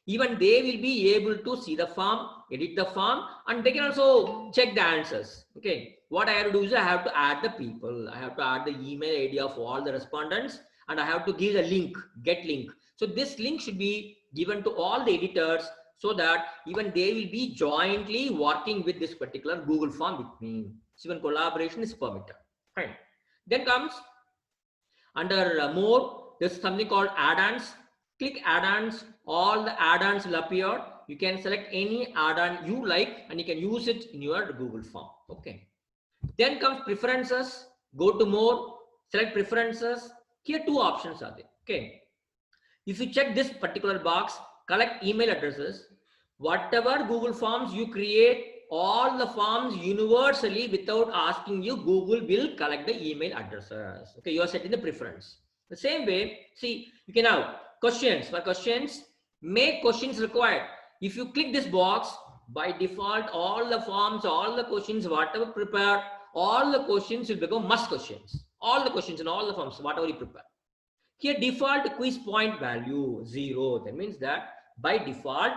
even they will be able to see the form, edit the form, and they can also check the answers. Okay, what I have to do is I have to add the people. I have to add the email ID of all the respondents, and I have to give a link, get link. So this link should be given to all the editors, so that even they will be jointly working with this particular Google form with me. So even collaboration is permitted. Fine. Then comes under more, there's something called add-ons. Click add-ons. All the add-ons will appear. you can select any add-on you like and you can use it in your Google form. Okay. Then comes preferences. Go to more, select preferences. Here two options are there. Okay. If you check this particular box, collect email addresses, whatever Google forms you create, all the forms universally without asking you, Google will collect the email addresses. Okay, you are setting the preference. The same way, see, you can have questions. For questions, make questions required. If you click this box, by default, all the forms, all the questions, whatever prepared, all the questions will become must questions. All the questions and all the forms, whatever you prepare. Here default quiz point value 0. That means that by default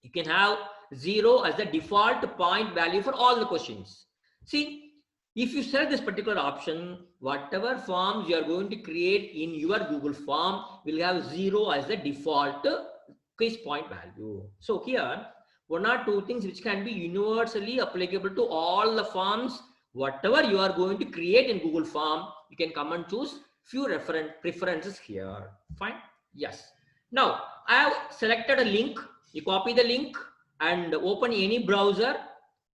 you can have 0 as the default point value for all the questions. See, if you select this particular option, whatever forms you are going to create in your Google form will have 0 as the default quiz point value. So here one or two things which can be universally applicable to all the forms. Whatever you are going to create in Google form, you can come and choose few preferences here. Fine. Yes. Now I have selected a link. You copy the link and open any browser,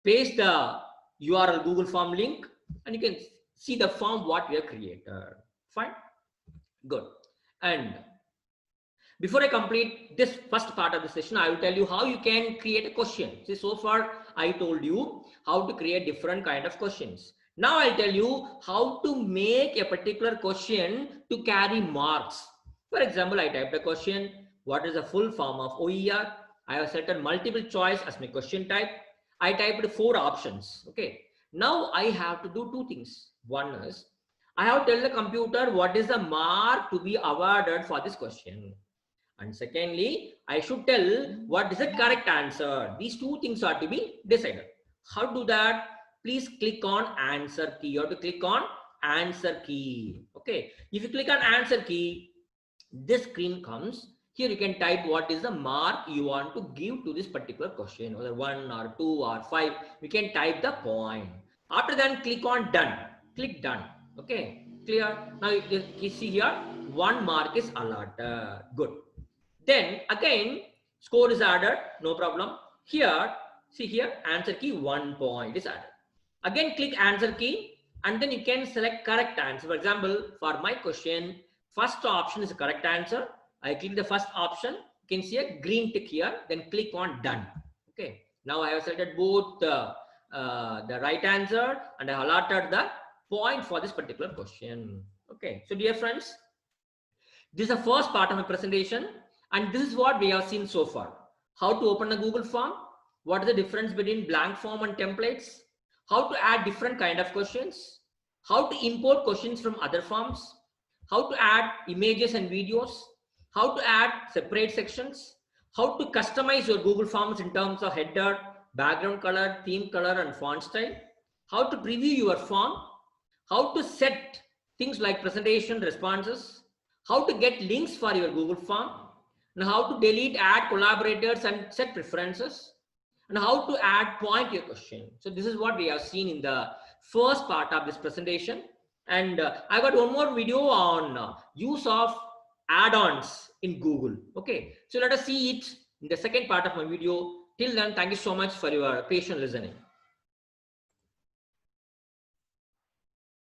paste the URL Google form link, and you can see the form what we have created. Fine. Good. And before I complete this first part of the session, I will tell you how you can create a question. See, so far I told you how to create different kind of questions. Now I'll tell you how to make a particular question to carry marks. For example, I typed a question, what is the full form of OER? I have set a multiple choice as my question type. I typed 4 options. Okay. Now I have to do two things. One is, I have to tell the computer what is the mark to be awarded for this question. And secondly, I should tell what is the correct answer. These two things are to be decided. How to do that? Please click on answer key. You have to click on answer key. Okay. If you click on answer key, this screen comes. Here you can type what is the mark you want to give to this particular question, whether 1 or 2 or 5. You can type the point. After that, click on done. Click done. Okay. Clear? Now you see here, 1 mark is allotted. Good. Then again, score is added, no problem. Here, see here, answer key 1 point is added. Again, click answer key and then you can select correct answer. For example, for my question, first option is the correct answer. I click the first option. You can see a green tick here. Then click on done. Okay. Now I have selected both the right answer and I have allotted the point for this particular question. Okay. So dear friends, this is the first part of my presentation. And this is what we have seen so far. How to open a Google form, what is the difference between blank form and templates, how to add different kind of questions, how to import questions from other forms, how to add images and videos, how to add separate sections, how to customize your Google Forms in terms of header, background color, theme color, and font style, how to preview your form, how to set things like presentation responses, how to get links for your Google form, and how to delete, add collaborators and set preferences, and how to add point your question. So this is what we have seen in the first part of this presentation. And I got one more video on use of add-ons in Google. Okay, so let us see it in the second part of my video. Till then, thank you so much for your patient listening.